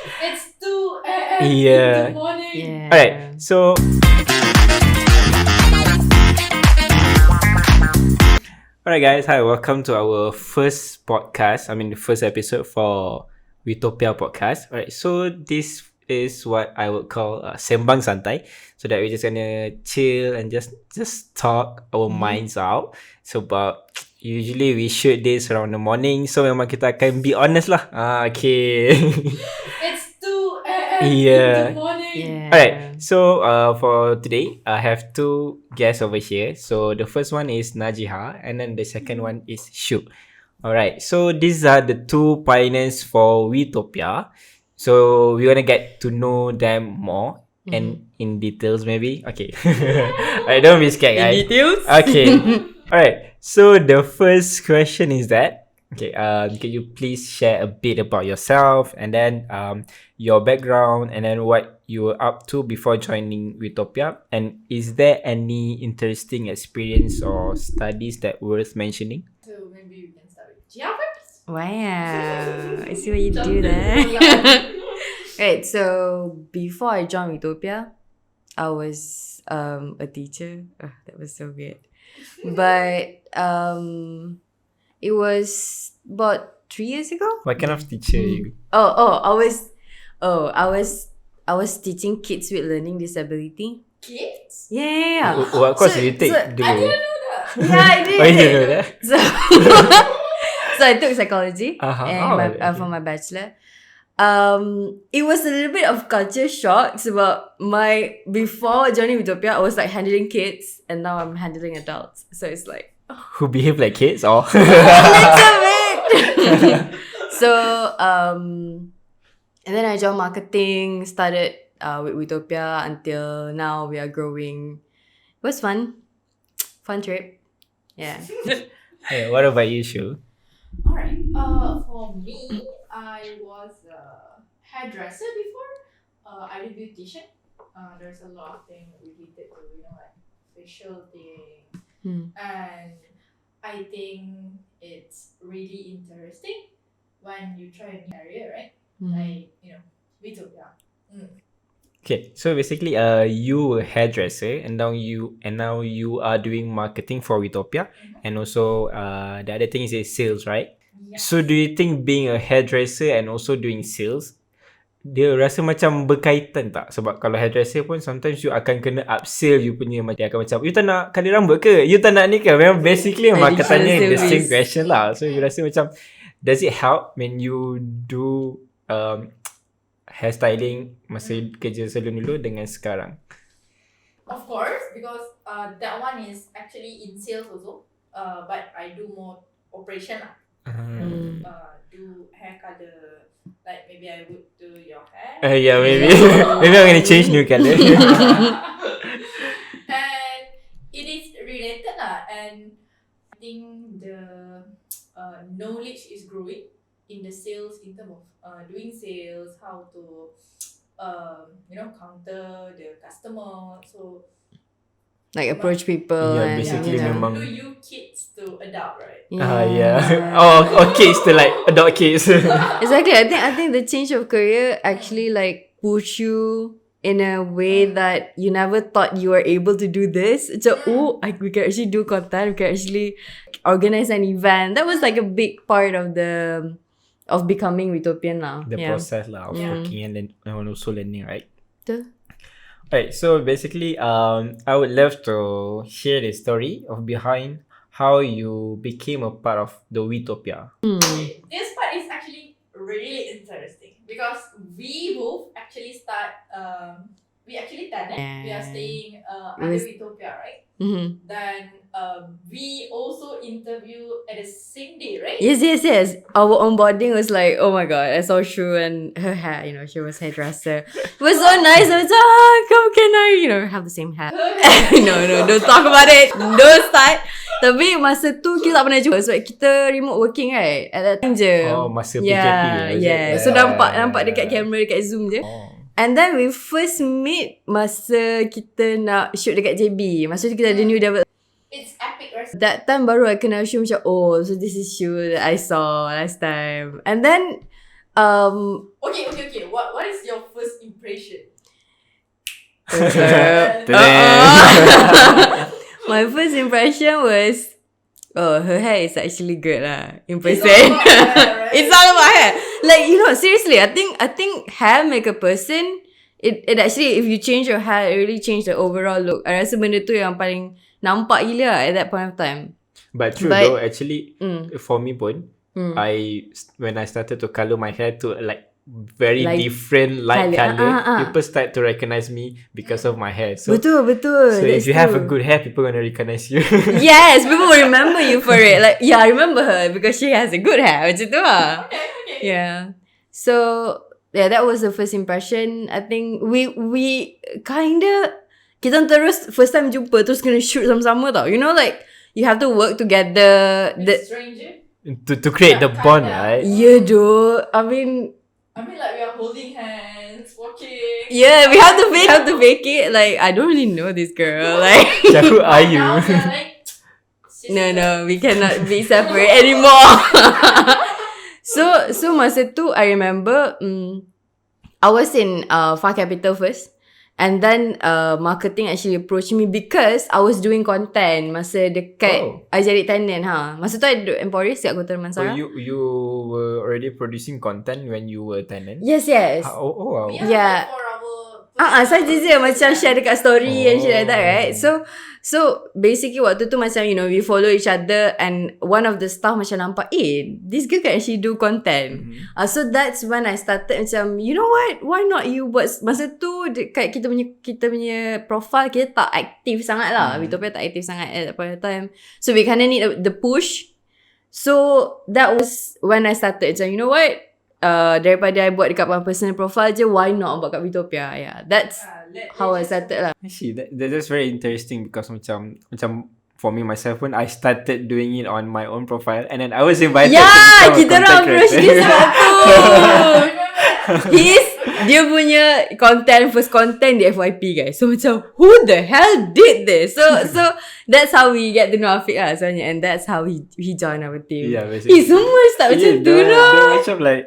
It's 2 a.m. in Yeah. the morning. Yeah. Alright, so alright guys, hi, welcome to our first podcast. The first episode for Wetopia Podcast. Alright, so this is what I would call Sembang Santai. So that we're just gonna chill and just talk our minds out. So but usually we shoot this around the morning. So memang kita akan be honest lah. Okay. It's 2 a.m. Yeah. in the morning. Yeah. Alright, so for today, I have two guests over here. So the first one is Najiha, and then the second one is Shu. Alright, so these are the two pioneers for Wetopia. So we want to get to know them more and in details maybe. Okay. Alright, don't be scared, guys. Details? Okay. Alright, so the first question is that, okay, can you please share a bit about yourself and then your background and then what you were up to before joining Utopia? And is there any interesting experience or studies that worth mentioning? So maybe we can start with Gia first. Wow. I see what you do there. Right, so before I joined Utopia, I was a teacher. That was so weird. But it was about 3 years ago. What kind of teacher you? I was teaching kids with learning disability. Kids? Yeah. What course did you take? I didn't know that. Yeah, I did. Oh, you didn't know that? So I took psychology Okay. for my bachelor. It was a little bit of culture shock sebab before joining Utopia, I was like handling kids and now I'm handling adults. So it's like Who behave like kids or? a little bit. So and then I joined marketing, started with Utopia until now we are growing. It was fun trip. Yeah. Hey, what about you, Shu? Alright. For me, I was a hairdresser before. I did beautician. There's a lot of things related to like facial thing, and I think it's really interesting when you try a new area, right? Like Utopia. Okay, so basically, you were a hairdresser, and now you are doing marketing for Utopia, and also the other thing is sales, right? Yeah. So do you think being a hairdresser and also doing sales, dia rasa macam berkaitan tak? Sebab kalau hairdresser pun sometimes you akan kena upsell you punya, dia akan macam, you tak nak kali rambut ke? You tak nak ni ke? Memang basically marketannya the same question lah. So you rasa macam, does it help when you do hairstyling masa kerja salon dulu dengan sekarang? Of course, because that one is actually in sales also. But I do more operation lah. Do hair color, like maybe I would do your hair. Yeah, maybe. Maybe I'm gonna change new color. And it is related lah, and I think the knowledge is growing in the sales, in terms of doing sales, how to counter the customer. So Like approach people. Yeah, and, basically memang. do you kids to adult, right? Yeah. Or kids to like adult kids. Exactly. I think the change of career actually like push you in a way that you never thought you were able to do this. So we can actually do content. We can actually organize an event. That was like a big part of becoming Utopian now. The process lah of working and also learning, right? Alright, so basically, I would love to hear the story of behind how you became a part of the Utopia. This part is actually really interesting because we both actually we actually tenant. We are staying under Utopia, right? Then we also interview at the same day, right? Yes. Our onboarding was like, oh my god, I saw Shu and her hair, she was hairdresser. It was so nice. I was like, come can I, have the same hair? No, don't talk about it. Don't start. Tapi masa tu kita tak pernah jumpa sebab kita remote working, right? At that time je. Oh, masa PKP. Yeah. So nampak dekat kamera, dekat Zoom je. And then we first meet masa kita nak shoot dekat JB. Masa tu kita ada new development. It's epic, right? That time baru I kenal Shu macam, so this is Shu that I saw last time. And then Okay. What is your first impression? My first impression was, oh, her hair is actually good lah. In person. It's all about hair, right? It's all about hair. Like, seriously, I think hair make a person. It actually, if you change your hair, it really change the overall look. I rasa benda tu yang paling nampak gila at that point of time. But though, actually, for me pun, when I started to colour my hair to like very Like different light colour. colour, people start to recognize me because of my hair. So, Betul. so if That's you have a true. good hair, people gonna recognize you. Yes, people will remember you for it. Like, yeah, I remember her because she has a good hair. Macam tu lah. Okay. Yeah. So, yeah, that was the first impression. I think we kinda, kita terus first time jumpa terus kena shoot sama-sama tau. Like, you have to work together. Stranger? to create the bond, Kinda. right? Yeah, dude. I mean, like we are holding hands, walking. yeah, we have to fake it. Like, I don't really know this girl. Like, Who are you? Now we are like no, we cannot be separate anymore. So masa tu, I remember, I was in Far Capital first. And then marketing actually approached me because I was doing content masa dekat I jadi tenant Masa tu I duduk Emporis kat Kota Damansara. So you were already producing content when you were tenant? Yes. Wow. Yeah. For our Saja je macam share dekat story and shit like that, right? So basically waktu tu macam we follow each other and one of the staff macam nampak, this girl can actually do content. So that's when I started macam, you know what? Why not you buat masa tu dekat kita punya profile kita tak aktif sangat lah. Utopia tak aktif sangat at that point of time. So we kind of need the push. So that was when I started macam, you know what? Daripada I buat dekat my personal profile je, why not buat kat Utopia? Yeah, that's how I started lah. I see. That's very interesting because macam for me myself when I started doing it on my own profile and then I was invited to become kita a orang content approach dia creator. sebab tu. Dia punya first content di FYP guys. So macam, who the hell did this? So that's how we get to know Afiq lah sebenarnya, and that's how he joined our team. Yeah, basically. Semua start macam tu lah. Dia macam like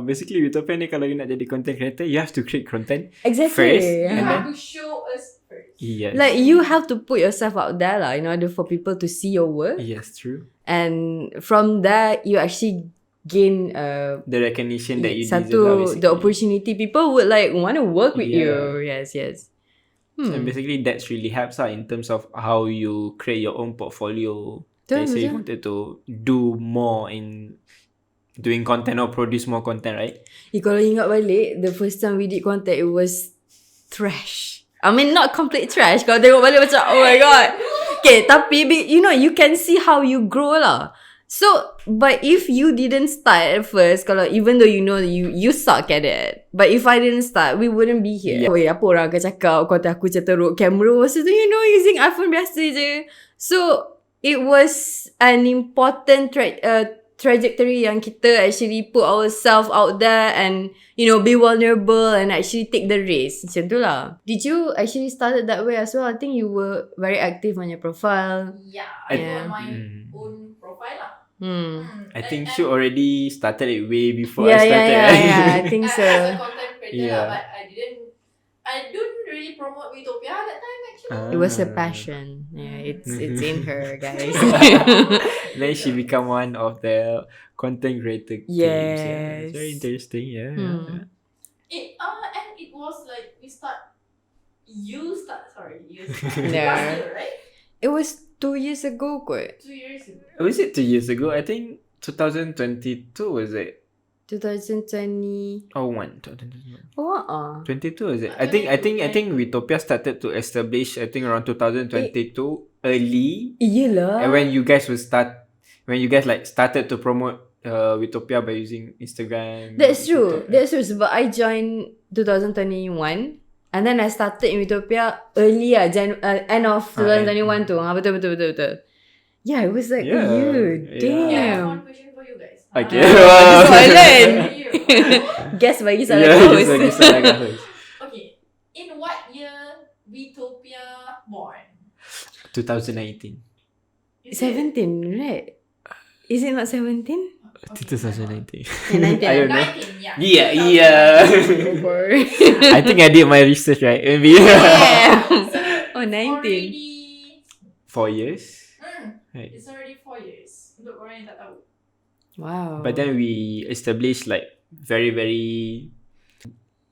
basically Utopia ni kalau you nak jadi content creator, you have to create content Exactly. first, You and then have to show us first. yes, Like, you have to put yourself out there lah in order for people to see your work. yes, true. And from that, you actually gain The recognition that you satu deserve, the opportunity. People would like want to work with Yeah. you. Yes. And basically that's really helps in terms of how you create your own portfolio. Betul, Let's say you betul. wanted to do more in doing content or produce more content, right? Kalau ingat balik, the first time we did content, it was trash. I mean, not complete trash. Kalau tengok balik macam, oh my god. Okay, tapi you can see how you grow lah. So, but if you didn't start at first, kalau even though you know you suck at it, but if I didn't start, we wouldn't be here. Yeah. Weh, apa orang akan cakap konten aku macam teruk kamera masa tu, using iPhone biasa je. So, it was an important trajectory yang kita actually put ourselves out there and be vulnerable and actually take the risk. Macam tu lah. Did you actually started that way as well? I think you were very active on your profile. Yeah, I Yeah. do on my own profile lah. I think she already started it way before Yeah, I started. I think so. As a content creator Yeah. but I don't really promote Utopia at that time actually. It was a passion. Yeah, it's in her, guys. Then she become one of the content creator teams. Yes. Yeah. It's very interesting. Yeah. Hmm. And it was like you start No. last year, right? It was 2 years ago kot. 2 years ago. Was it 2 years ago? I think 2022 was it? 2020. Oh, 2021. Oh, 22 is it? I think Wetopia started to establish I think around 2022 early. Iyalah. And when you guys like started to promote Wetopia by using Instagram. That's true. TikTok. That's true. Sebab I joined 2021 and then I started in Utopia early end of 2021 tu. Betul. Yeah, it was like, Yeah. damn. Yeah, I have one question for you guys. Okay. Soalan. You. Guess bagi salah Yeah, host. just bagi salah host. Okay, in what year Wetopia born? 2019. Is it? 17, right? Is it not 17? 2019. In 19. I don't know. 19, yeah. Yeah. I think I did my research right. Maybe Yeah. Oh, 19. Already, 4 years. Right. it's already 4 years. Untuk orang yang tak tahu. Wow. But then we established like very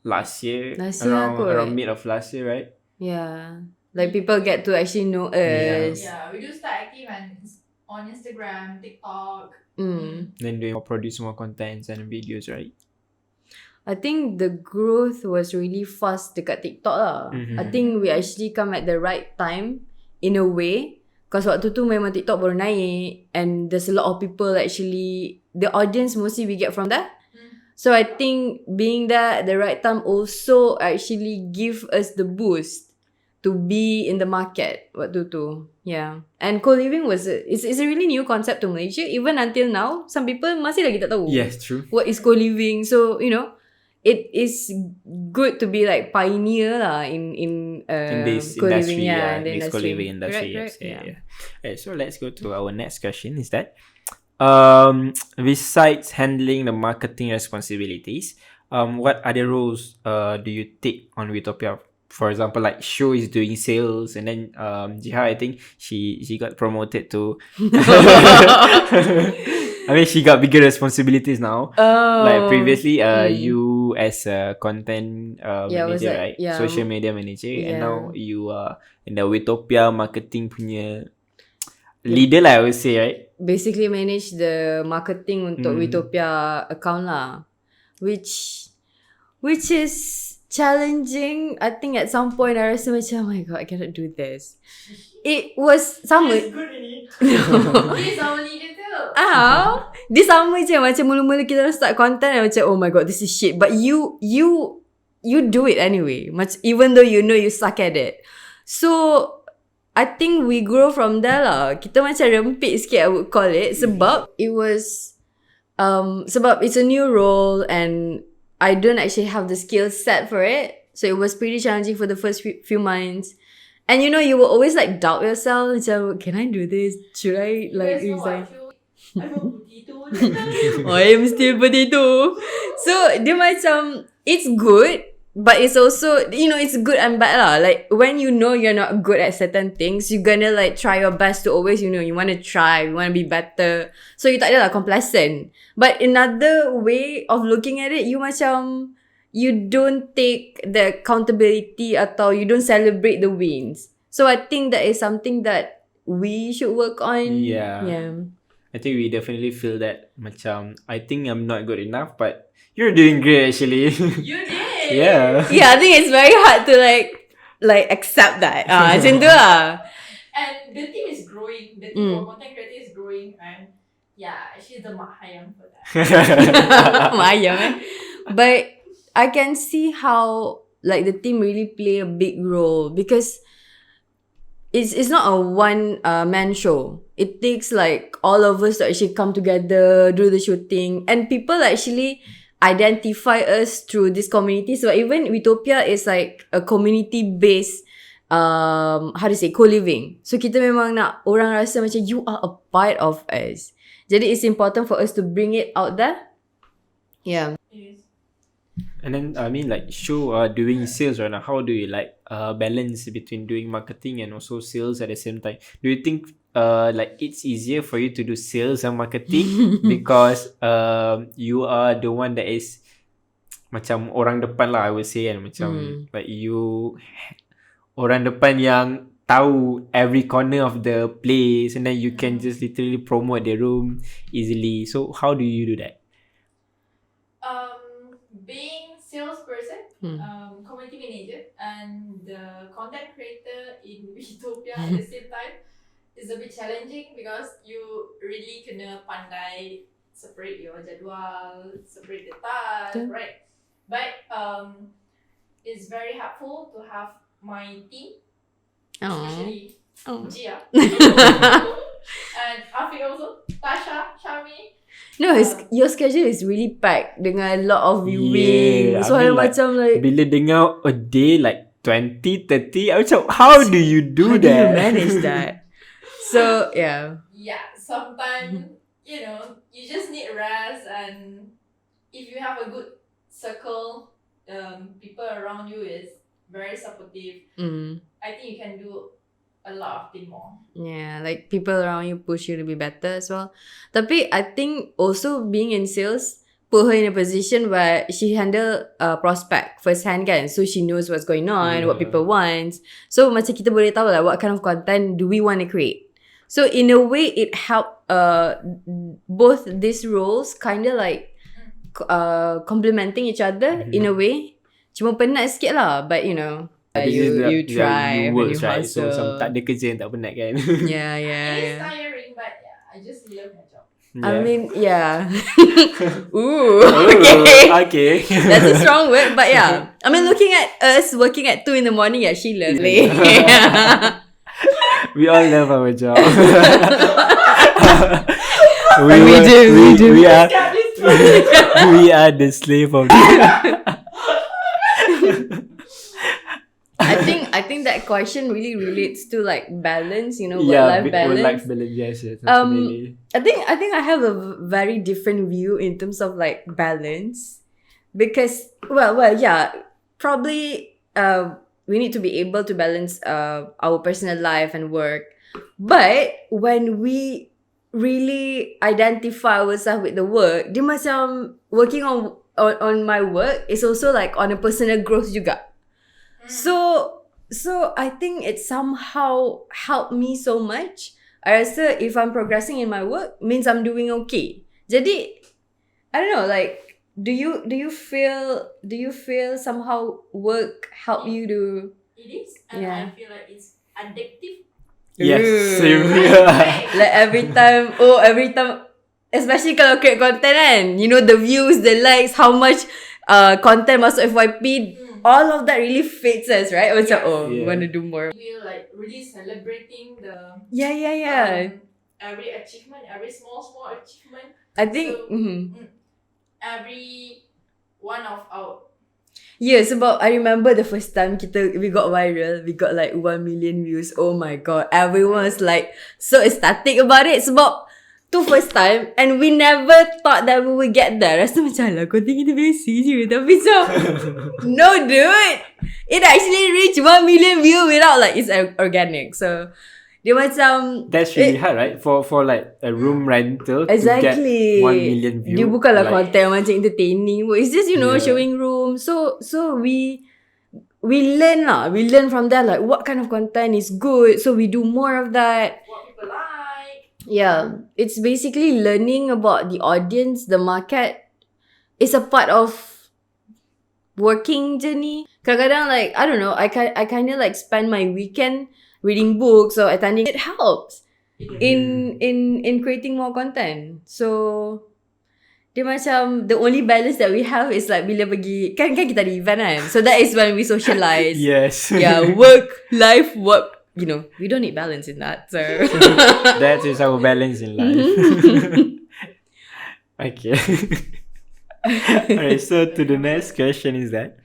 last year. Last year kot. around mid of last year, right? Yeah. Like people get to actually know us. Yeah, we do start active on Instagram, TikTok. Then we produce more contents and videos, right? I think the growth was really fast dekat TikTok lah. I think we actually come at the right time in a way. Because waktu tu memang TikTok baru naik and there's a lot of people actually, the audience mostly we get from that. So I think being there at the right time also actually give us the boost to be in the market waktu tu. Yeah. And co-living it's a really new concept to Malaysia. Even until now, some people masih lagi tak tahu. Yes, true. What is co-living? So, it is good to be like pioneer lah in this co-living, industry, in the this industry. co-living industry. Correct, Yes, yeah. yeah. Right, so let's go to our next question. Is that besides handling the marketing responsibilities, what other roles do you take on Wetopia? For example, like Shu is doing sales, and then Jiha, I think she got promoted to. I mean, she got bigger responsibilities now. Oh. Like previously, you as a content manager, like, right? yeah. Social media manager, and Yeah. now you are in the Wetopia marketing punya leader lah, I would say, right? Basically manage the marketing untuk Utopia account lah. Which is challenging. I think at some point I rasa macam, oh my god, I cannot do this. It was sama. He's good in it. He's our leader too. Dia sama je macam mula-mula kita orang start content and macam, oh my god, this is shit. But you do it anyway. Even though you know you suck at it. So I think we grow from there lah. Kita macam rempit sikit, I would call it. Sebab it was sebab it's a new role and I don't actually have the skill set for it. So it was pretty challenging for the first few months. And you will always like doubt yourself. Macam, can I do this? Should I like resign? I'm a potato. I am still potato. So dia macam, it's good, but it's also, it's good and bad lah. Like when you're not good at certain things, you're gonna like try your best to always, you want to try, you want to be better. So you tak ada lah complacent. But another way of looking at it, you macam, you don't take the accountability atau you don't celebrate the wins. So I think that is something that we should work on. Yeah. I think we definitely feel that macam, I think I'm not good enough, but you're doing great actually. You did. Yeah. Yeah, I think it's very hard to like accept that. Macam tu lah. And the team is growing. The team for content creator is growing, and yeah, she's the mak hayam for that. Mayam. But I can see how like the team really play a big role because it's not a one man show. It takes like all of us to actually come together, do the shooting, and people actually identify us through this community. So even Utopia is like a community based co-living. So kita memang nak orang rasa macam you are a part of us. Jadi it's important for us to bring it out there. Yeah. It is. And then I mean like Shu doing sales right now, how do you like balance between doing marketing and also sales at the same time? Do you think like it's easier for you to do sales and marketing because you are the one that is macam orang depan lah, I would say, and macam like you orang depan yang tahu every corner of the place, and then you can just literally promote the room easily. So how do you do that? Being salesperson, community manager, and the content creator in Utopia at the same time is a bit challenging because you really kena pandai separate your jadual, separate the task, right? But it's very helpful to have my team, especially Gia and Afiq also, Tasha, Shami. No, your schedule is really packed dengan a lot of viewing. Yeah, So I I mean, macam like bila dengar a day like 20, 30, I macam, how do you do how do you that? manage that? So yeah. Yeah, sometimes you just need rest, and if you have a good circle, people around you is very supportive. I think you can do a lot of things more. Yeah, like people around you push you to be better as well. Tapi I think also being in sales put her in a position where she handle prospect first hand kan. So she knows what's going on, what people want. So macam kita boleh tahu like what kind of content do we want to create. So in a way it helped both these roles kind of like complementing each other in a way. Cuma penat sikit lah, but you try you and work, you right? So hustle. tak ada kerja yang tak penat kan. Yeah. It is tiring, but I just love my job. I mean, yeah. Ooh, okay. Okay. That's a strong word, but yeah. I mean, looking at us working at 2 a.m, yeah, she lovely. We all love our job. We do. We are the slave of I think that question really relates to like balance, work-life balance. Work-life balance, yes, definitely. I think I have a very different view in terms of like balance, because yeah, probably we need to be able to balance our personal life and work, but when we really identify ourselves with the work, dia macam working on my work is also like on a personal growth juga. So I think it somehow helped me so much. I rasa if I'm progressing in my work means I'm doing okay. Jadi I don't know, like do you feel somehow work help you to? It is, and Yeah. I feel like it's addictive. Yes, same. Like every time, especially kalau create content kan, the views, the likes, how much content masuk FYP, all of that really fits us, right? Macam we want to do more. We're like really celebrating the Yeah. every achievement, every small achievement. I think Every one of our sebab I remember the first time we got viral, we got like 1 million views. Oh my god, everyone was like so ecstatic about it sebab tu first time, and we never thought that we would get there. Rasa macam lah konten kita basic je, tapi no dude, it actually reached 1 million view without like it's organic. So dia macam That's really hard, right? For like a room rental exactly to get 1 million views. Dia bukanlah like, content macam entertaining. It's just showing room. So we learn lah. We learn from that like what kind of content is good. So we do more of that. what people like. Yeah, it's basically learning about the audience, the market. It's a part of working journey. Kadang-kadang like I don't know, I kind of like spend my weekend reading books or attending. It helps in creating more content. So dia macam the only balance that we have is like bila pergi kan kita ada event kan. So that is when we socialize. Yes. Yeah, work, life, work. We don't need balance in that. So that is our balance in life. Okay. Alright, so to the next question is that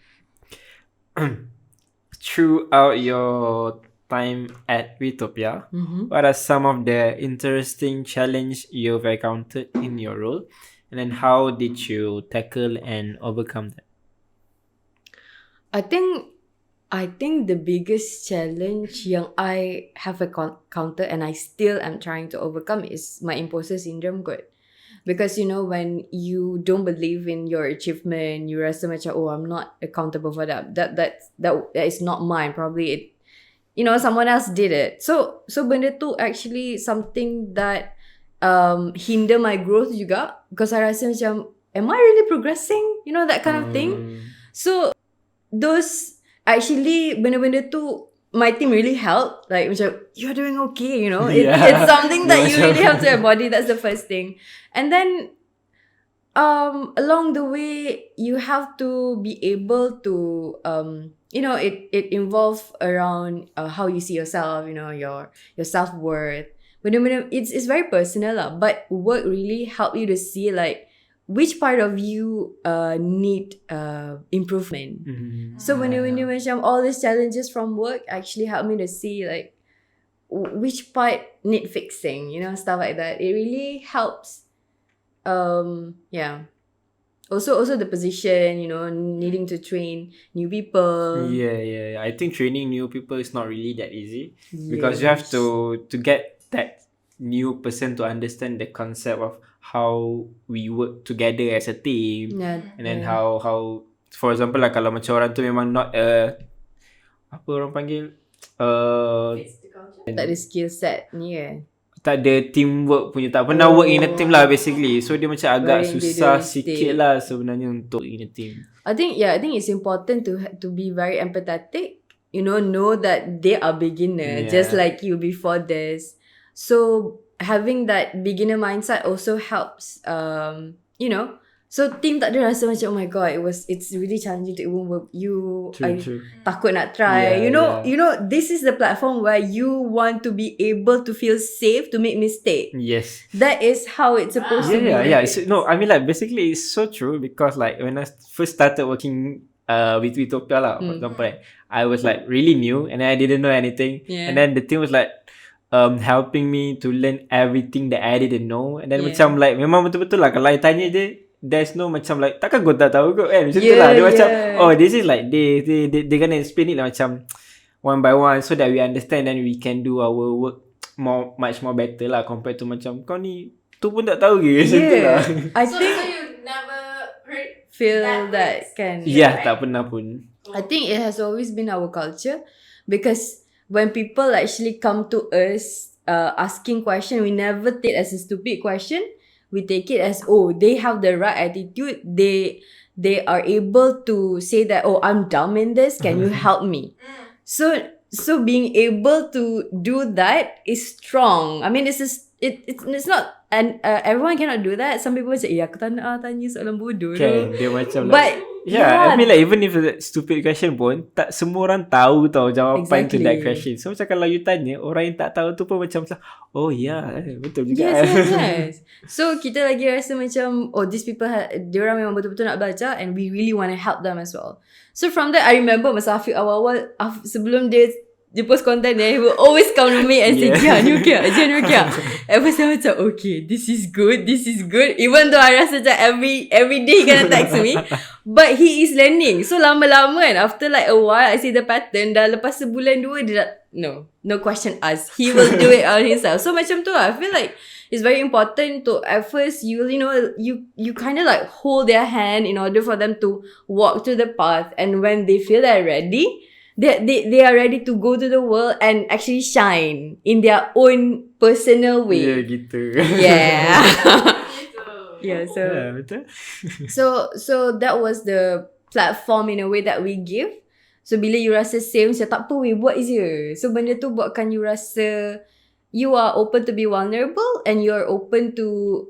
throughout your time at Utopia, what are some of the interesting challenge you've encountered in your role, and then how did you tackle and overcome that? I think the biggest challenge yang I have encountered and I still am trying to overcome is my imposter syndrome kot. Because when you don't believe in your achievement, you rasa macam I'm not accountable for that. That is not mine. Probably someone else did it. So benda tu actually something that hinder my growth juga, because I rasa macam am I really progressing? That kind of thing. So those actually benda-benda tu my team really helped. Like macam you're doing okay, it's something that you really have to embody. That's the first thing. And then along the way you have to be able to it involves around how you see yourself, your self-worth. Benda-benda it's very personal lah, but work really help you to see like which part of you need improvement. So when you mention all these challenges from work actually help me to see like which part need fixing, stuff like that. It really helps yeah. Also the position, needing to train new people. Yeah. I think training new people is not really that easy because you have to get that new person to understand the concept of how we work together as a team, Yeah, and then how for example lah, kalau macam orang tu memang not apa orang panggil Fits the culture. tak ada skill set ni kan. tak ada teamwork punya, tak pernah work in a team lah basically, so dia macam agak Very susah individualistic. sikit lah sebenarnya untuk in a team. I think it's important to be very empathetic. Know that they are beginner, just like you before this. So having that beginner mindset also helps. So team tak ada rasa macam, oh my god, it's really challenging to even work. True. Takut nak try. This is the platform where you want to be able to feel safe to make mistake. Yes. That is how it's supposed to be. Yeah. No, I mean like basically it's so true because like when I first started working with Utopia lah, for example, I was like really new and I didn't know anything. Yeah. And then the team was like helping me to learn everything that I didn't know. And then macam like memang betul-betul lah kalau I tanya dia, there's no macam like takkan kau tak tahu kot kan, macam tu lah. Dia macam this is like they gonna explain it lah macam one by one so that we understand and we can do our work much more better lah compared to macam kau ni tu pun tak tahu ke, macam tu lah. I So think you never feel that that can. Yeah, tak pernah pun. I think it has always been our culture because when people actually come to us asking question, we never take it as a stupid question. We take it as, they have the right attitude. They are able to say that, I'm dumb in this. Can you help me? So being able to do that is strong. I mean, it's not, and everyone cannot do that. Some people say, aku tak nak tanya soalan bodoh. Kan, dia macam But I mean like even if it's a stupid question pun, tak semua orang tahu tau jawapan to that Exactly. question. So macam kalau you tanya, orang yang tak tahu tu pun macam betul juga. Yes. So kita lagi rasa macam, these people diorang memang betul-betul nak belajar and we really want to help them as well. So from that, I remember masa Afiq awal-awal sebelum dia post content he will always come to me and say, Jian, you okay? At first I macam, okay, this is good. Even though I rasa macam every day he gonna text me. But he is learning. So lama-lama kan, after like a while, I see the pattern. Dah lepas sebulan 2, dia dah, no question us. He will do it on himself. So macam tu lah. I feel like it's very important to, at first, you kind of like hold their hand in order for them to walk to the path. And when they feel they're ready, they are ready to go to the world and actually shine in their own personal way. Ya gitu. Yeah. Gitu. Yeah, so Betul. so that was the platform in a way that we give. So bila you rasa safe, macam tak apa we buat je. So benda tu buatkan you rasa you are open to be vulnerable and you are open to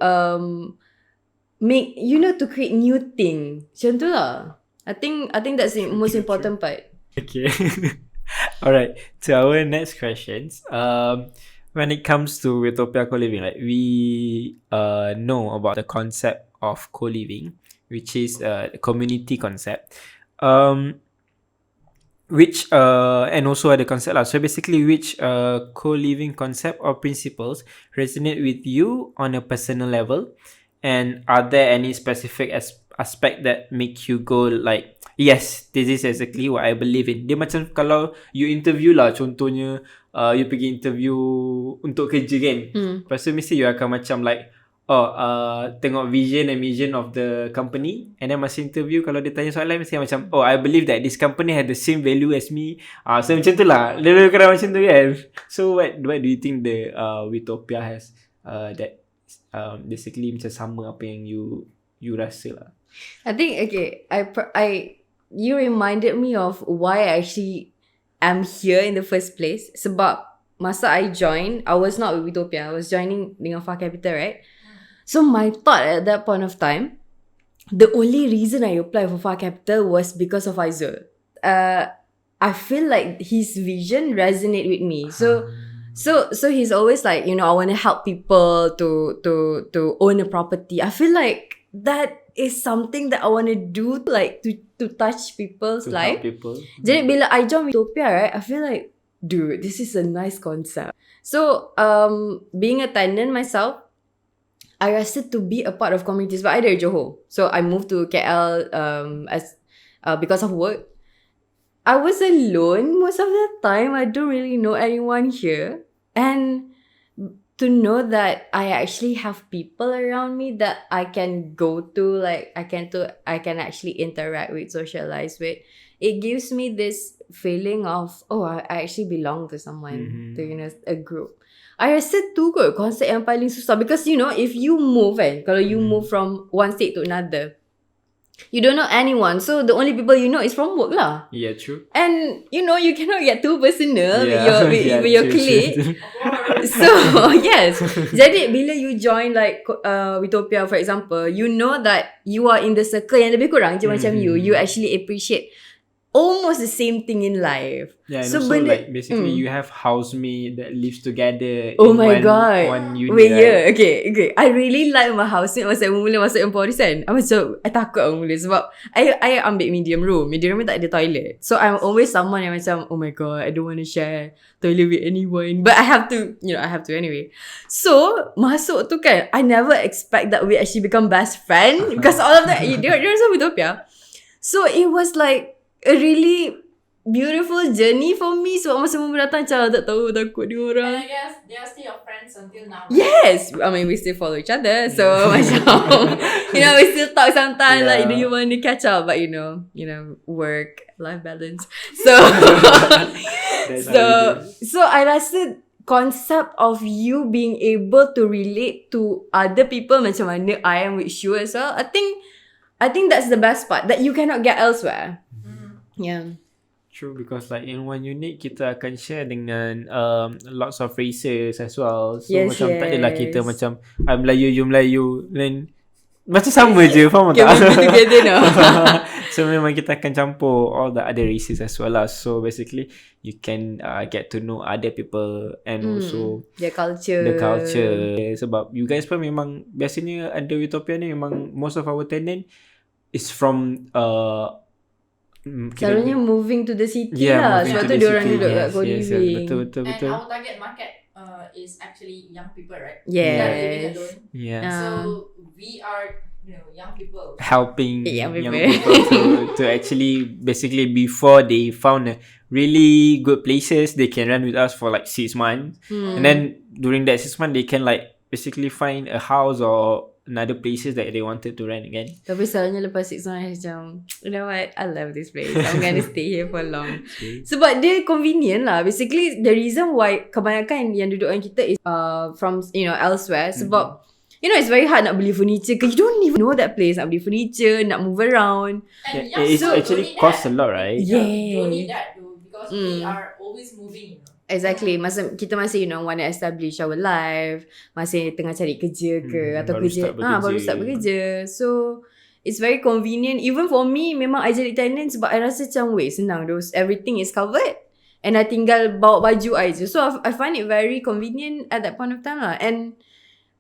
make to create new thing. Macam tu lah. I think that's the most important part. Okay. Alright. To our next questions. When it comes to Wetopia Coliving, like we know about the concept of co-living, which is a community concept. Which and also other concept lah. So basically, which co-living concept or principles resonate with you on a personal level, and are there any specific aspect that make you go like, yes, this is exactly what I believe in. Dia macam kalau you interview lah, contohnya you pergi interview untuk kerja kan. Lepas tu mesti you akan macam like, tengok vision and mission of the company, and then masa interview kalau dia tanya soalan mesti macam, I believe that this company has the same value as me. So macam tu lah, lebih kurang macam tu kan. So what do you think the Utopia has that basically macam sama apa yang you rasa lah? I think you reminded me of why I actually am here in the first place. Sebab masa I joined, I was not with Utopia. I was joining dengan Far Capital, right? So my thought at that point of time, the only reason I applied for Far Capital was because of Aizul. I feel like his vision resonate with me. So he's always like, I want to help people to own a property. I feel like that is something that I want to do, like to touch people's life. Jadi bila I join Utopia, right, I feel like, dude, this is a nice concept. So being a tenant myself, I rasa to be a part of community sebab I dari Johor. So I moved to KL as because of work. I was alone most of the time. I don't really know anyone here. And to know that I actually have people around me that I can go to, like I can actually interact with, socialize with. It gives me this feeling of, oh, I actually belong to someone, to a group. I rasa tu kot konsep yang paling susah because if you move kalau you move from one state to another, you don't know anyone, so the only people you know is from work lah. Yeah, true. And you cannot get too personal with Yeah, your true, clique. true. So yes, jadi bila you join like Utopia for example, you know that you are in the circle yang lebih kurang je macam you actually appreciate almost the same thing in life. Yeah, and so also like basically you have housemate that lives together. Oh in my god. One unit. Wait, right? yeah, okay. I really like my housemate masa mula masuk Emporis kan. I takut mula sebab I ambil medium room. Medium room tak ada toilet. So I'm always someone yang macam, oh my god, I don't want to share toilet with anyone. But I have to, I have to anyway. So masuk tu kan, I never expect that we actually become best friend because all of that, there's some Utopia. So it was like a really beautiful journey for me. Sebab masa mula datang macam tak tahu, takut dia And orang. I guess they are still your friends until now. Yes, I mean we still follow each other, so macam we still talk sometimes. Like, do you want to catch up? But work life balance. So so I rasa concept of you being able to relate to other people macam mana I am with you as well. I think that's the best part that you cannot get elsewhere. Yeah. True, because like in one unit kita akan share dengan lots of races as well. So macam tak adalah kita macam I Melayu, you Melayu, then macam sama je, faham tak? Can we be together now? So memang kita akan campur all the other races as well lah. So basically you can get to know other people and also the culture. Sebab you guys pun memang biasanya ada Utopia ni memang most of our tenant is from selalunya moving to the city lah. Sebab tu diorang duduk kat Coliving. Betul. And our target market is actually young people, right? Yes. They are living alone. Yeah. So we are, young people. Helping Young young people. people to actually basically before they found a really good places, they can run with us for like 6 months. And then during that 6 months, they can like basically find a house or another places that they wanted to rent again. Tapi selalunya lepas 6 months macam, you know what, I love this place, I'm gonna stay here for long. Sebab dia convenient lah. Basically the reason why kebanyakan yang duduk dengan kita is from elsewhere. Sebab it's very hard nak beli furniture, because you don't even know that place. Nak beli furniture, nak move around, And Yeah, it actually costs a lot, right? You don't need that though, because we are always moving. Exactly. Masa kita masih want to establish our life, masih tengah cari kerja ke atau kerja baru start bekerja. So it's very convenient. Even for me, memang I jadi tenant sebab I rasa macam senang those, everything is covered and I tinggal bawa baju I je. So I find it very convenient at that point of time lah. And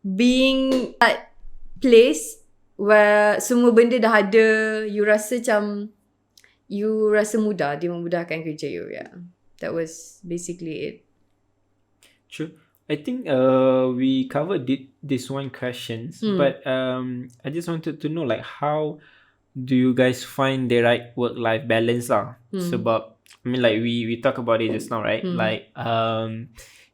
being at place where semua benda dah ada, you rasa mudah, dia memudahkan kerja you. Yeah. That was basically it. True. I think we covered this one questions, but I just wanted to know like how do you guys find the right work-life balance lah? Sebab I mean like we talk about it just now, right? Like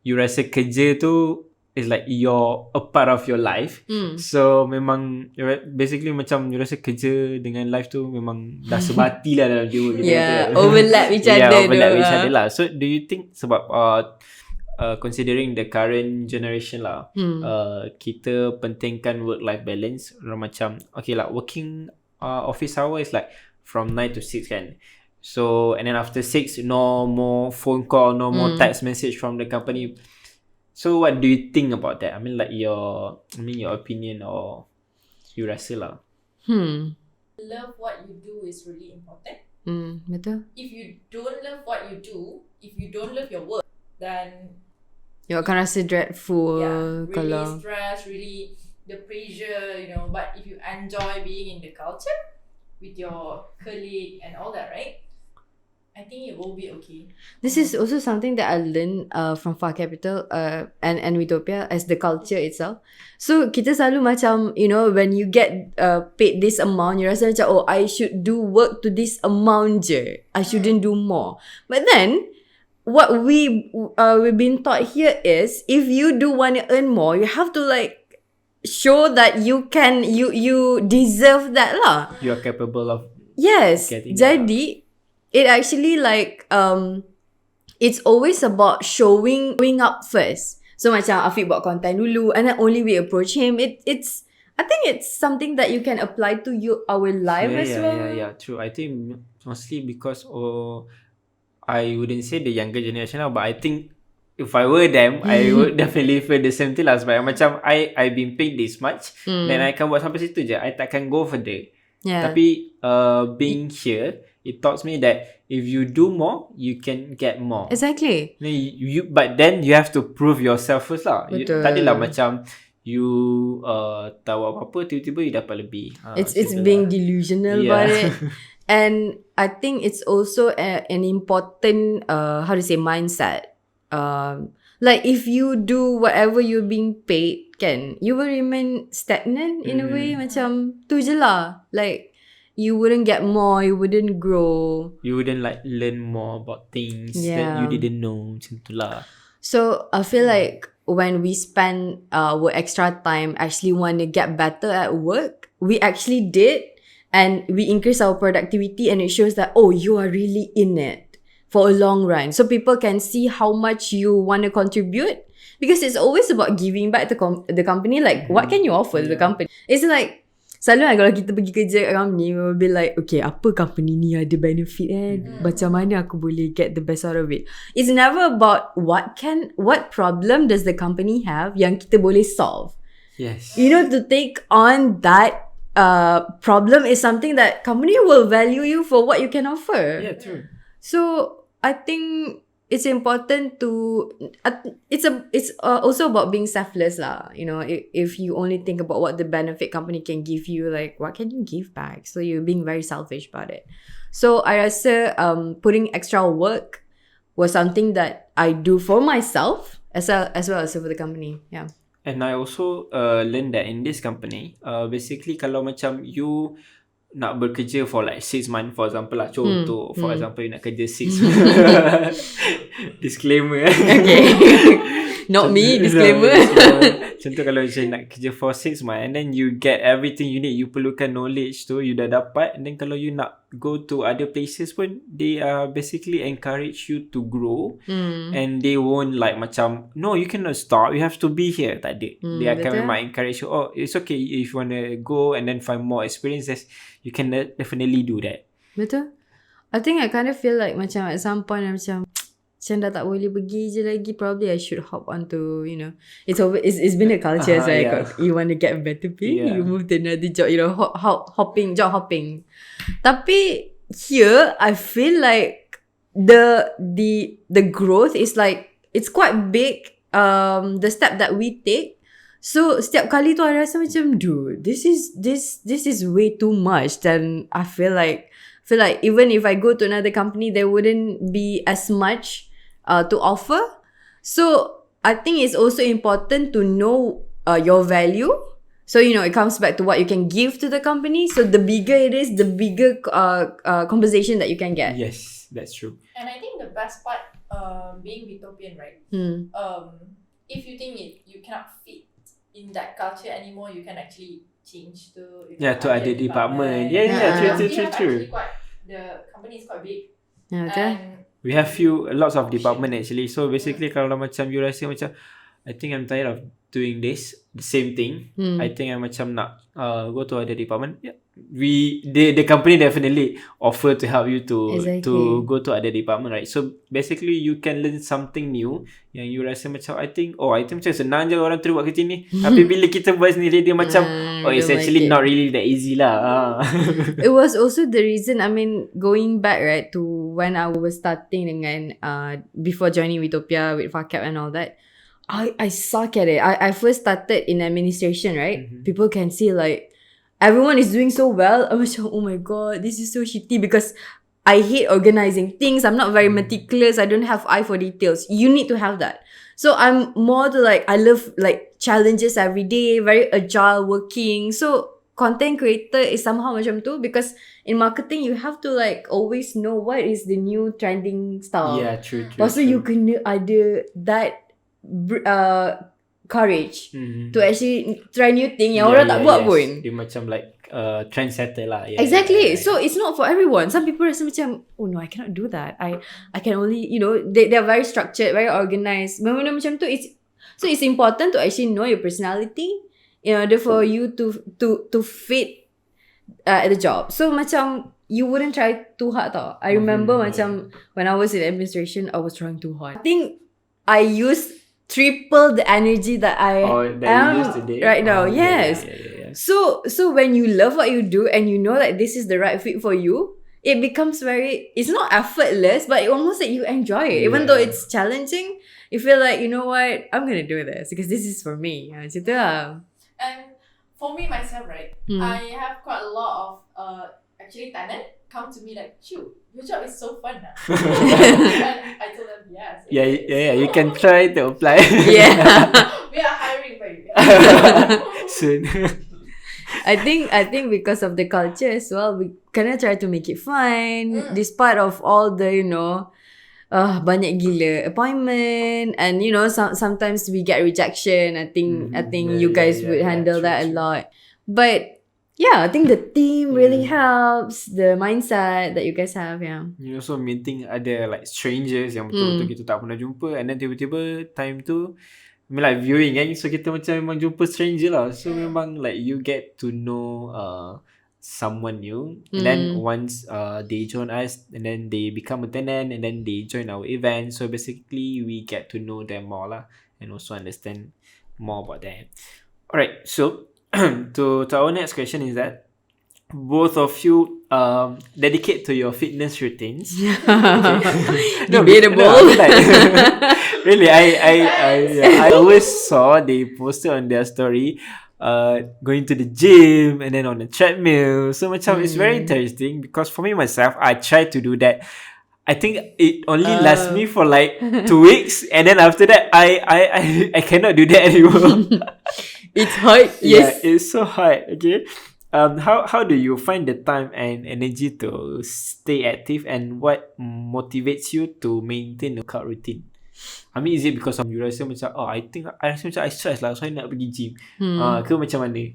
you rasa kerja tu is like a part of your life. So memang basically macam you rasa kerja dengan life tu memang dah sebati lah dalam jiwa kita. Yeah, overlap each other. Yeah, overlap each other lah. So do you think sebab considering the current generation lah, kita pentingkan work-life balance, macam okay lah, working office hour is like from 9 to 6 kan. So and then after 6, no more phone call, no more text message from the company. So what do you think about that? I mean like your opinion or you rasa lah. Love what you do is really important. Betul. If you don't love what you do, if you don't love your work, then you akan rasa dreadful. Really stress, really the pressure, But if you enjoy being in the culture with your colleague and all that, right? I think it will be okay. This is also something that I learned from Far Capital and Utopia as the culture itself. So kita selalu macam, you know, when you get paid this amount, you rasa macam, oh, I should do work to this amount je. I shouldn't do more. But then, what we've been taught here is, if you do want to earn more, you have to like show that you deserve that lah. You are capable of Yes. getting Jadi, it actually like it's always about showing up first. So macam Afiq buat content dulu, and then only we approach him. It's I think it's something that you can apply to our life as well. Yeah, true. I think mostly because I wouldn't say the younger generation now, but I think if I were them, I would definitely feel the same thing lah. Sebab macam I've been paid this much, then I can buat sampai situ je. I takkan go further. Yeah. Tapi being here, it taught me that if you do more, you can get more. Exactly. But then you have to prove yourself first lah. Betul. Tak adalah macam you tahu apa-apa, tiba-tiba you dapat lebih. It's being delusional about it. And I think it's also an important mindset. Like if you do whatever you're being paid, you will remain stagnant in a way. Macam tu je lah. Like you wouldn't get more, you wouldn't grow, you wouldn't like learn more about things that you didn't know. Macam tu lah. So I feel like when we spend our extra time actually want to get better at work, we actually did, and we increase our productivity, and it shows that, oh, you are really in it for a long run. So people can see how much you want to contribute, because it's always about giving back to the company. Like, what can you offer to the company? It's like, selalu kan kalau kita pergi kerja kat company, we'll be like, okay, apa company ni ada benefit macam mana aku boleh get the best out of it. It's never about what problem does the company have yang kita boleh solve. Yes. You know, to take on that problem is something that company will value you for what you can offer. Yeah, true. So I think it's important to it's also about being selfless lah. You know, if you only think about what the benefit company can give you, like what can you give back? So you're being very selfish about it. So I rasa putting extra work was something that I do for myself as well as for the company. Yeah. And I also learned that in this company, basically kalau macam you nak bekerja for like 6 months, for example lah, contoh, for example you nak kerja 6 disclaimer. Okay. Not me, disclaimer. Contoh kalau macam nak kerja for 6 months, and then you get everything you need, you perlukan knowledge tu, you dah dapat, and then kalau you nak go to other places pun, they basically encourage you to grow, and they won't like macam, no, you cannot stop, you have to be here. Tak ada. They akan memang encourage you, oh, it's okay if you want to go and then find more experiences, you can definitely do that. Betul. I think I kind of feel like macam at some point macam dah tak boleh pergi je lagi, probably I should hop onto, you know, it's been a culture, so you want to get better pay, you move to another job, you know, job hopping. Tapi here I feel like the growth is like, it's quite big, the step that we take. So setiap kali tu I rasa macam, dude, this is way too much. Then I feel like even if I go to another company, there wouldn't be as much to offer. So I think it's also important to know your value. So, you know, it comes back to what you can give to the company. So the bigger it is, the bigger compensation that you can get. Yes, that's true. And I think the best part, being Utopian, right? If you think you cannot fit in that culture anymore, you can actually change to other department. True. The company is quite big. Yeah, okay. And we have lots of department actually. So basically kalau macam you rasa macam, I think I'm tired of doing the same thing. I think I macam nak go to other department. Yeah. The company definitely offer to help you to go to other department, right? So basically you can learn something new yang you rasa macam, I think macam senang je orang tu buat kerja ni. Tapi bila kita buat sendiri, dia macam it's actually not really that easy lah. It was also the reason, I mean, going back right to when I was starting dengan before joining Utopia with Fakab and all that, I suck at it. I first started in administration, right? People can see like everyone is doing so well. I'm like, oh my god, this is so shitty, because I hate organizing things. I'm not very meticulous. I don't have eye for details. You need to have that. So I'm more to like, I love like challenges every day, very agile working. So content creator is somehow macam tu, because in marketing you have to like always know what is the new trending stuff. Yeah, true. Lepas tu you kena ada that courage to actually try new thing yang orang tak buat pun. Dia macam like trendsetter lah. Yeah, Exactly. yeah. So it's not for everyone. Some people rasa macam, oh no, I cannot do that. I can only, you know, they're very structured, very organized. Benda macam tu, it's important to actually know your personality in order for you to fit at the job. So macam you wouldn't try too hard tau. I remember macam when I was in administration, I was trying too hard. I think I used triple the energy that I am right now. Yes. Yeah. So when you love what you do and you know that this is the right fit for you, it becomes it's not effortless, but it almost like you enjoy it. Even though it's challenging, you feel like, you know what, I'm gonna do this because this is for me. Macam tu lah. And for me myself, right, I have quite a lot of actually talent come to me like, "Shoo, your job is so fun now." And I told them, yes. Yeah. You can try to apply. Yeah. We are hiring, baby. Soon. I think because of the culture as well, we kind of try to make it fun, despite of all the, you know, banyak gila appointment, and you know, sometimes we get rejection. I think you guys would handle that a lot. But yeah, I think the team really helps, the mindset that you guys have. Yeah. You also meeting ada like strangers yang betul-betul kita tak pernah jumpa, and then tiba-tiba time tu, I mean like viewing kan, so kita macam memang jumpa stranger lah. So memang like you get to know someone new, and then once they join us, and then they become a tenant, and then they join our event. So basically we get to know them more lah, and also understand more about them. Alright, so to our next question is that both of you dedicate to your fitness routines. Debatable. Really, I always saw they posted on their story going to the gym and then on the treadmill. So macam it's very interesting, because for me myself, I try to do that. I think it only lasts me for like 2 weeks, and then after that I cannot do that anymore. It's hard. Yes. Yeah, it's so hard. Okay. How do you find the time and energy to stay active, and what motivates you to maintain the workout routine? I mean, is it because you rasa macam, I rasa macam I stress lah, so I nak pergi gym. Ke macam mana?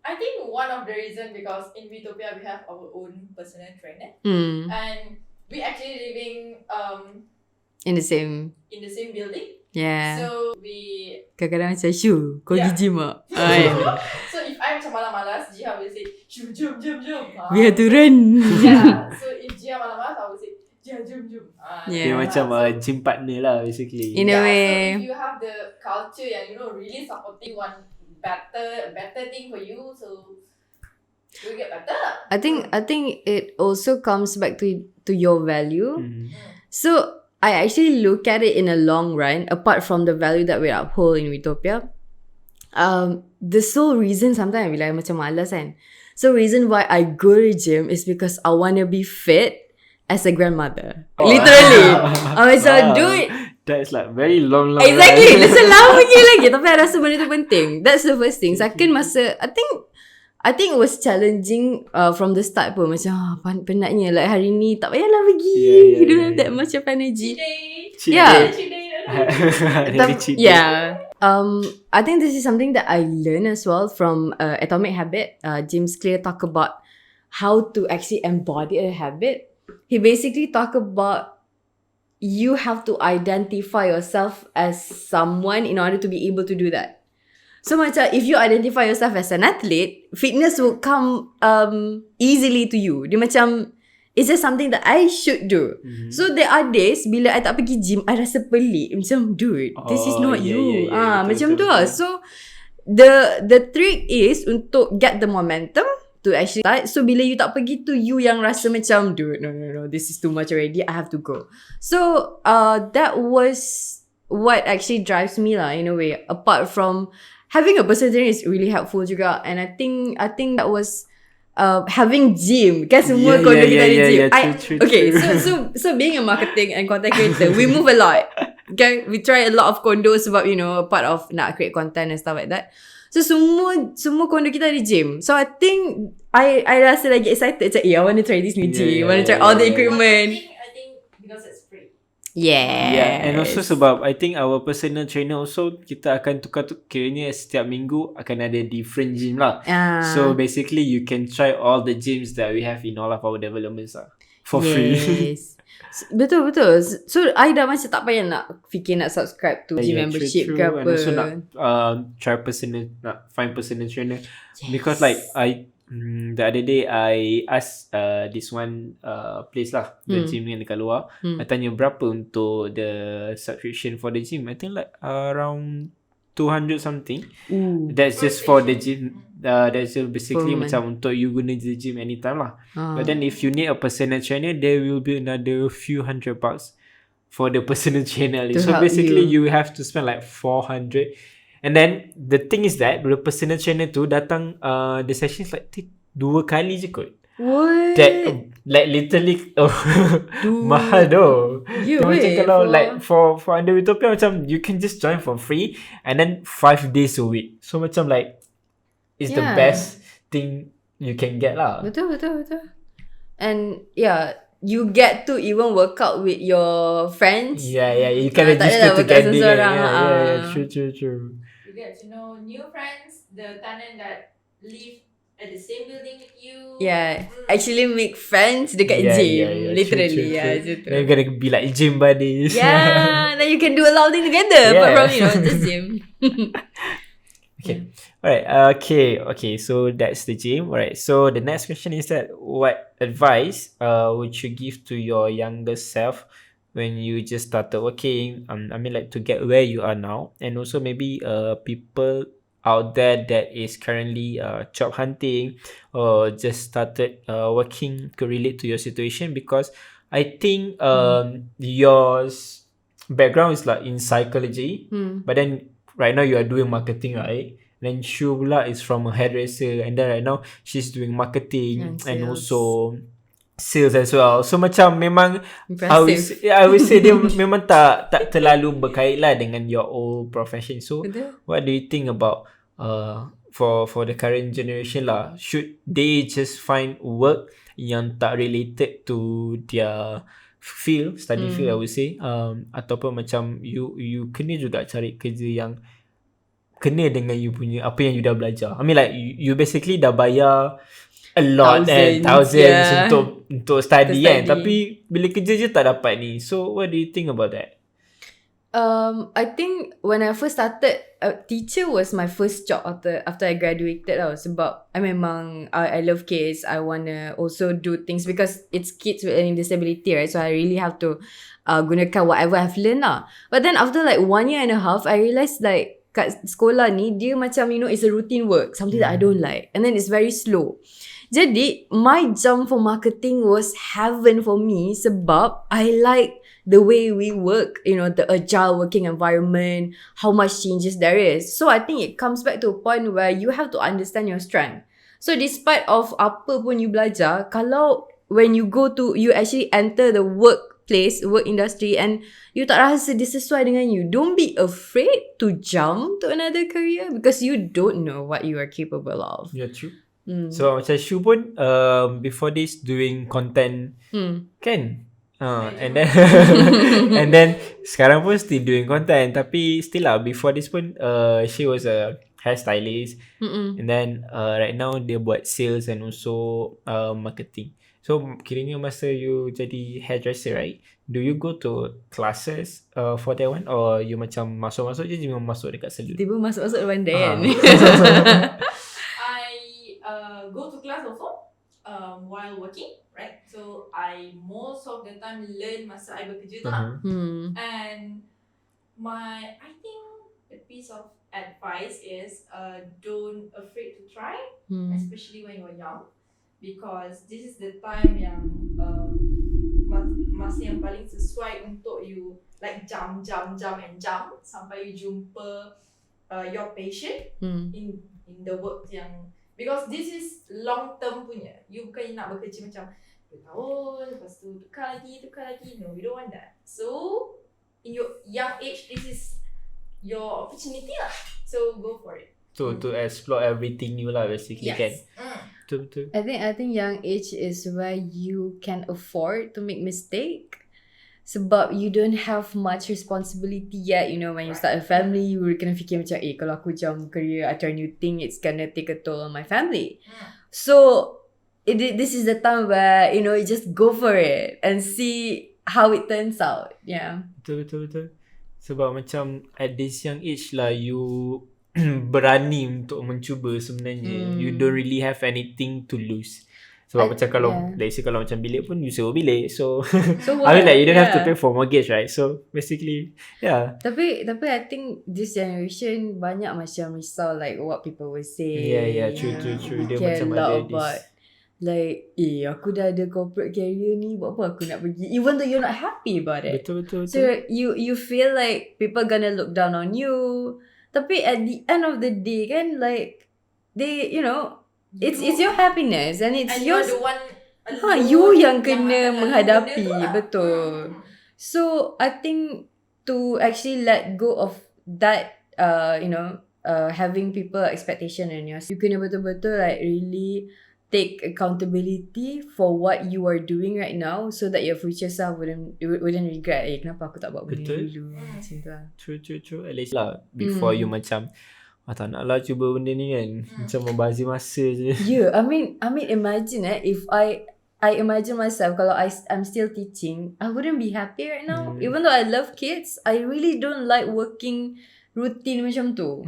I think one of the reason because in Utopia we have our own personal trainer, and we actually living in the same building. Yeah. So we kadang-kadang macam, "Shoo, kau pergi gym tak?" So if I macam malas-malas, Jiha will say, "Shoo, jom." We have to run. Yeah. So if Jiha malas-malas, I will say, "Jiha, jom." Dia macam gym partner lah basically. In a way. So if you have the culture yang, you know, really supporting one better thing for you, so you get better. I think it also comes back to your value. So I actually look at it in a long run, apart from the value that we uphold in Utopia. The sole reason sometimes I like macam malas kan. So reason why I go to gym is because I want to be fit as a grandmother. Literally. I macam dude. That's like very long Exactly. run. That's lama lagi. Tapi I rasa benda tu penting. That's the first thing. Second, masa I think it was challenging from the start pun. Macam penatnya. Like hari ni tak payahlah pergi. You don't have that much of energy. Cheat day. Yeah. I think this is something that I learned as well from Atomic Habit. James Clear talk about how to actually embody a habit. He basically talk about you have to identify yourself as someone in order to be able to do that. So macam if you identify yourself as an athlete, fitness will come easily to you. Dia macam, it's just something that I should do. So there are days bila I tak pergi gym, I rasa pelik. Macam, dude, this is not you. Macam tu lah. So the trick is untuk get the momentum to actually start. So bila you tak pergi tu, you yang rasa macam, dude, no, this is too much already, I have to go. So that was what actually drives me lah, in a way. Apart from having a personal trainer is really helpful juga, and I think that was having gym. Kan semua kondo kita ada gym. True, Okay, true. so being a marketing and content creator, we move a lot. Okay, we try a lot of condos sebab part of nak create content and stuff like that. So semua kondo kita ada gym. So I think I rasa lagi excited macam I want to try this new gym. I want to try all the equipment. I think because it's free. Yeah. And also sebab I think our personal trainer also kita akan tukar kiranya setiap minggu akan ada different gym lah. So basically you can try all the gyms that we have in all of our developments lah for free. Yes. Betul. So I dah macam tak payah nak fikir nak subscribe to gym membership true. ke apa. And also nak find personal trainer. Because like the other day I asked this one place lah, the gym yang dekat luar. I tanya berapa untuk the subscription for the gym. I think like around 200 something. That's just for the gym. That's just basically macam untuk you guna the gym anytime lah. But then if you need a personal trainer, there will be another few $100 for the personal trainer. So basically you have to spend like 400. And then the thing is that the personal trainer tu datang the session is like 2 kali je kot. What? That like literally mahal though. Macam kalau like for under Utopia macam you can just join for free and then 5 days a week. So macam like it's the best thing you can get lah. Betul. And you get to even work out with your friends. Yeah. You can register together. True. You get to know new friends, the tenant that live at the same building with you. Yeah, actually make friends dekat gym. Literally, true. Then you're gonna be like gym buddies. Yeah, then you can do a lot of things together. Apart from just gym. Okay. Alright. Okay. So that's the gym. Alright. So the next question is that what advice would you give to your younger self when you just started working? I mean, like to get where you are now, and also maybe people out there that is currently job hunting or just started working could relate to your situation, because I think your background is like in psychology, but then right now you are doing marketing, right? Then Shubla is from a hairdresser, and then right now she's doing marketing and also sales as well. So macam memang I would say dia memang tak terlalu berkait lah dengan your old profession. So what do you think about for the current generation lah? Should they just find work yang tak related to their study field, I would say, ataupun macam you kena juga cari kerja yang kena dengan you punya apa yang you dah belajar. I mean like you basically dah bayar a lot thousands untuk study kan, tapi bila kerja je tak dapat ni. So what do you think about that? I think when I first started, teacher was my first job after I graduated lah. Sebab I love kids. I wanna also do things because it's kids with any disability, right? So I really have to gunakan whatever I've learned lah. But then after like 1 year and a half, I realised like kat sekolah ni dia macam it's a routine work, something that I don't like, and then it's very slow. Jadi my jump for marketing was heaven for me sebab I like the way we work, the agile working environment, how much changes there is. So I think it comes back to a point where you have to understand your strength. So despite of apa pun you belajar, kalau when you actually enter the work industry and you tak rasa dia sesuai dengan you, don't be afraid to jump to another career because you don't know what you are capable of. Yeah, true. So macam Shu pun before this doing content kan, and then and then sekarang pun still doing content, tapi still lah before this pun she was a hairstylist, and then right now dia buat sales and also marketing. So kiranya masa you jadi hairdresser, right? Do you go to classes for that one, or you macam masuk-masuk je memang masuk dekat salon? Tiba masuk depan dia kan. I go to class also while working, right? So I most of the time learn masa I bekerja tu lah. And I think the piece of advice is don't afraid to try, especially when you're young. Because this is the time yang masa yang paling sesuai untuk you like jump sampai you jumpa your passion in the work yang Because this is long term punya. You bukan nak bekerja macam 2 tahun, lepas tu tukar lagi. No, we don't want that. So, in your young age, this is your opportunity lah. So, go for it. To explore everything new lah basically kan. Betul. I think young age is where you can afford to make mistake. Sebab you don't have much responsibility yet. You know, when you start a family, you kena fikir macam, kalau aku jump career, I try new thing, it's gonna take a toll on my family. So, this is the time where, you know, you just go for it and see how it turns out. Yeah. Betul. Sebab macam at this young age lah, you berani untuk mencuba sebenarnya. You don't really have anything to lose. Sebab macam kalau let's say kalau macam bilik pun you sewa bilik. So I mean like you don't have to pay for mortgage, right? So basically Tapi I think this generation banyak macam risau like what people will say. Yeah, true. Dia macam ada this like, aku dah ada corporate career ni, buat apa aku nak pergi? Even though you're not happy about it. Betul. So you feel like people gonna look down on you. Tapi at the end of the day kan, like they, you know, it's your happiness and it's yours. You're the one you yang kena menghadapi. Betul. So I think to actually let go of that, you know, having people expectation on yours, you kena betul-betul like really take accountability for what you are doing right now, so that your future self wouldn't regret. Kenapa aku tak buat benda dulu macam tu lah. True. At least lah before you macam tak nak lah cuba benda ni kan. Macam membazir masa je. Yeah, I mean imagine if I imagine myself kalau I'm still teaching, I wouldn't be happy right now. Even though I love kids, I really don't like working routine macam tu.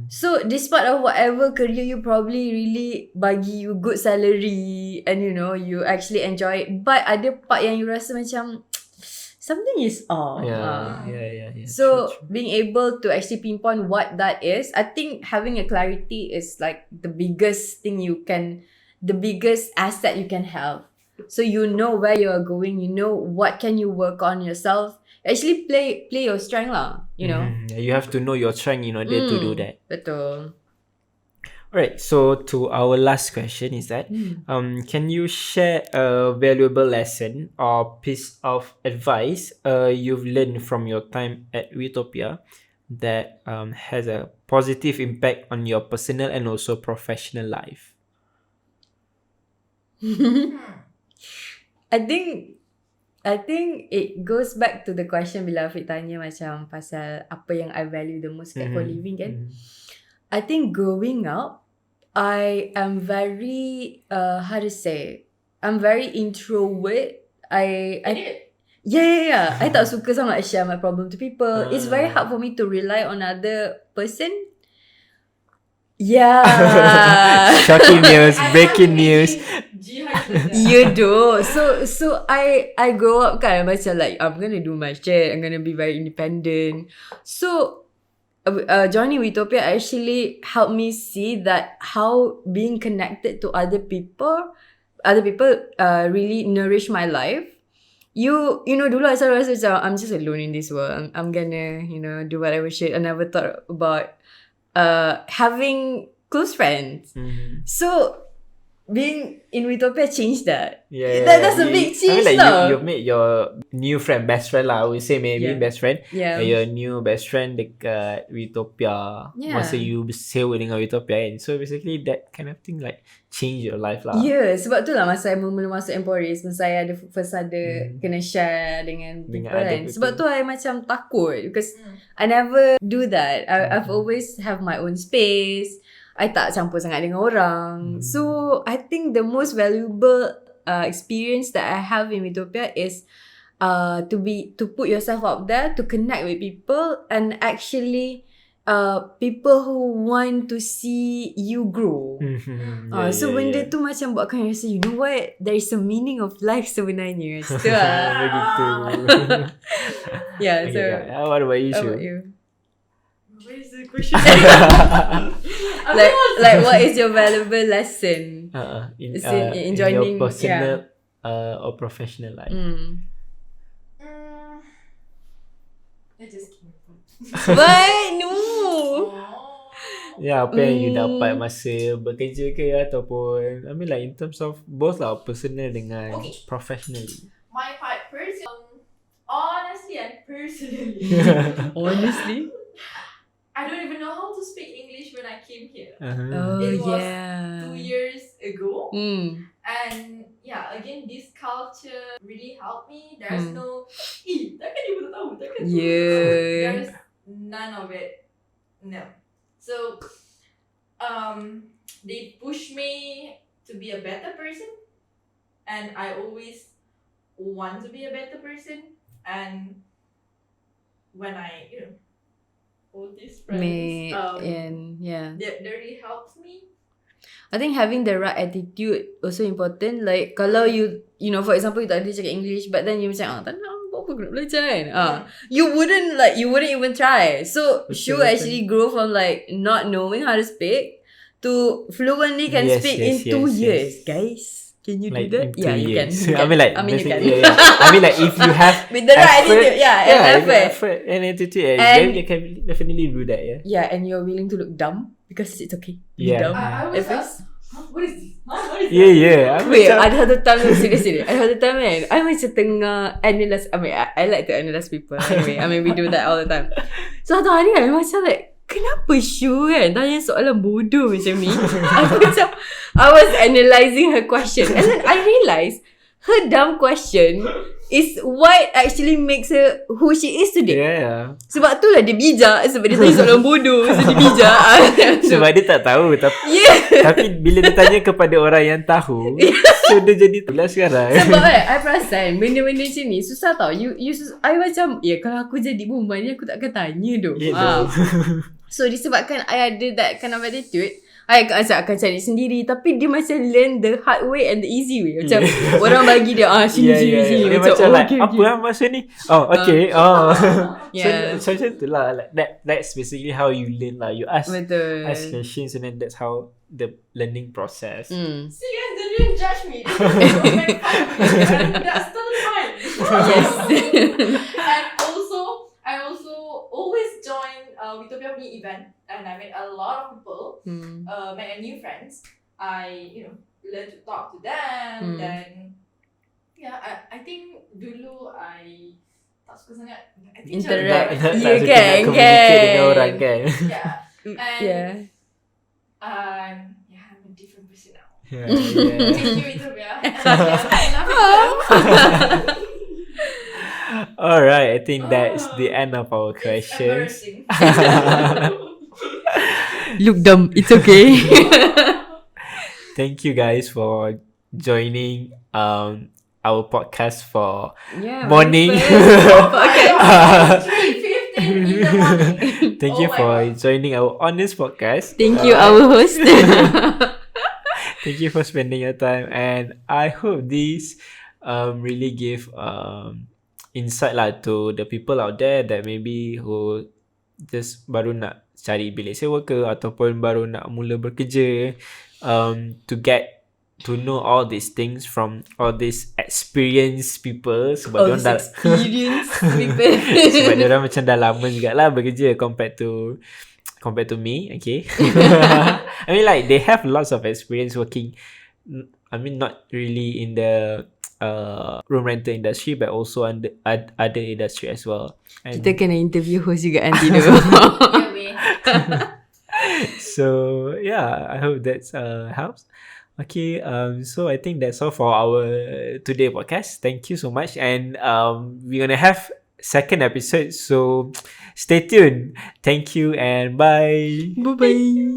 So despite of whatever career you probably really bagi you good salary and you know you actually enjoy it, but ada part yang you rasa macam something is off. Yeah. So being able to actually pinpoint what that is, I think having a clarity is like the biggest asset you can have. So you know where you are going, you know what can you work on yourself. Actually play your strength lah, you know. You have to know your strength in order to do that. Betul. Alright, so to our last question is that can you share a valuable lesson or piece of advice you've learned from your time at Utopia that has a positive impact on your personal and also professional life? I think it goes back to the question bila Afiq tanya macam pasal apa yang I value the most kat co-living kan. I think growing up, I am very I'm very introvert. Yeah. I tak suka sangat share my problem to people. It's very hard for me to rely on other person. Yeah. Shocking news, breaking news. You do. So I grow up kan macam like I'm gonna do my shit. I'm gonna be very independent. So joining Utopia actually helped me see that how being connected to other people really nourish my life. You know dulu I selalu rasa macam I'm just alone in this world. I'm gonna do whatever shit. I never thought about having close friends. So being in Utopia changed that. That's a big change. I mean like you made your new friend, best friend lah. I would say maybe best friend. Yeah. Your new best friend dekat Utopia. Masa you sewa dengan Utopia kan. So basically that kind of thing like change your life lah. Yeah, sebab tu lah masa saya mula masuk Emporis, masa saya ada kena share dengan people kan. Sebab tu I macam takut because I never do that. I've always have my own space. I tak campur sangat dengan orang. So I think the most valuable experience that I have in Utopia is to put yourself out there, to connect with people, and actually people who want to see you grow. So benda tu macam buatkan you rasa, you know what, there is a meaning of life sebenarnya. So begitu. Yeah. So what about you, Shu? What is the question? like what is your valuable lesson in joining your personal or professional life? I just came from. Why? No. Ya, apa yang you dapat masa bekerja ke ataupun I mean like in terms of both lah, personal dengan professionally. My part honestly and personally, Honestly. I don't even know how to speak English when I came here. Oh, It was yeah. 2 years ago. Hmm. And yeah, again, this culture really helped me. There's no, takkan dia pun tak tahu, takkan tu. Yeah. There's none of it. No. So, they push me to be a better person. And I always want to be a better person. And when I, all these friends, And yeah. that really helps me. I think having the right attitude also important. Like kalau you know, for example, you tak ada cakap English, but then you macam tak nak apa nak belajar kan. You wouldn't even try. So Shu actually grow from like not knowing how to speak to fluently can speak in 2 years, guys. Can you like do that? in 2 Yeah, you can. years. You can. I mean you can. I mean like if you have With the right effort, attitude, and effort and attitude, And- you can definitely do that. Yeah, and you're willing to look dumb because it's okay. Be Yeah. dumb. I was At first. what is this? What is Yeah. I Wait, macam- ada satu time seriously. Ada satu time kan, I macam tengah analyse. I mean, I like to analyse people anyway. I mean, we do that all the time. So satu hari kan, macam like, kenapa Shu kan tanya soalan bodoh macam ni? Aku macam, I was analysing her question, and then I realised her dumb question is what actually makes her who she is today. Yeah. Sebab tu lah dia bijak. Sebab dia tanya soalan bodoh, so dia bijak. Sebab dia tak tahu tapi Yeah. tapi bila dia tanya kepada orang yang tahu, so dia jadi tulas sekarang. Sebab kan I perasan benda-benda macam ni susah tau. I macam kalau aku jadi perempuan ni aku tak akan tanya tu. So disebabkan I ada that kind of attitude, I akan cari sendiri. Tapi dia macam learn the hard way and the easy way. Macam orang bagi dia sini. Dia macam like apa lah maksud ni? Oh okay. Yeah. So macam tu lah, like that's basically how you learn lah. You ask Betul. questions and then that's how the learning process. See guys, they didn't judge me. They don't make fun of me. And that's still fine. Yes. And also, I also always join Utopia mini event, and I met a lot of people, met a new friends. I learn to talk to them. Then I think dulu I tak suka sangat. I think Interact. Tak You suka can. nak communicate dengan orang kan. Yeah. And Yeah. I'm a different person now. Yeah. Thank you, Utopia. I love you. Alright, I think that's the end of our questions. It's embarrassing. Look dumb. It's okay. Thank you guys for joining our podcast for Yeah. morning. Okay. 3:15 in the morning. Thank you Oh my for God. joining our honest podcast. Thank you, our host. Thank you for spending your time, and I hope this really give insight lah to the people out there that maybe who just baru nak cari bilik sewa ke ataupun baru nak mula bekerja, to get to know all these things from all these experienced people, sebab All diorang this experience people. sebab diorang macam dah lama jugalah bekerja compared to me, okay. I mean like they have lots of experience working, I mean not really in the room rental industry but also under other industry as well. And Kita kena interview host juga nanti tu. Yeah, weh. so yeah, I hope that helps. Okay, so I think that's all for our today podcast. Thank you so much, and we're gonna have second episode, so stay tuned. Thank you and bye. Bye-bye.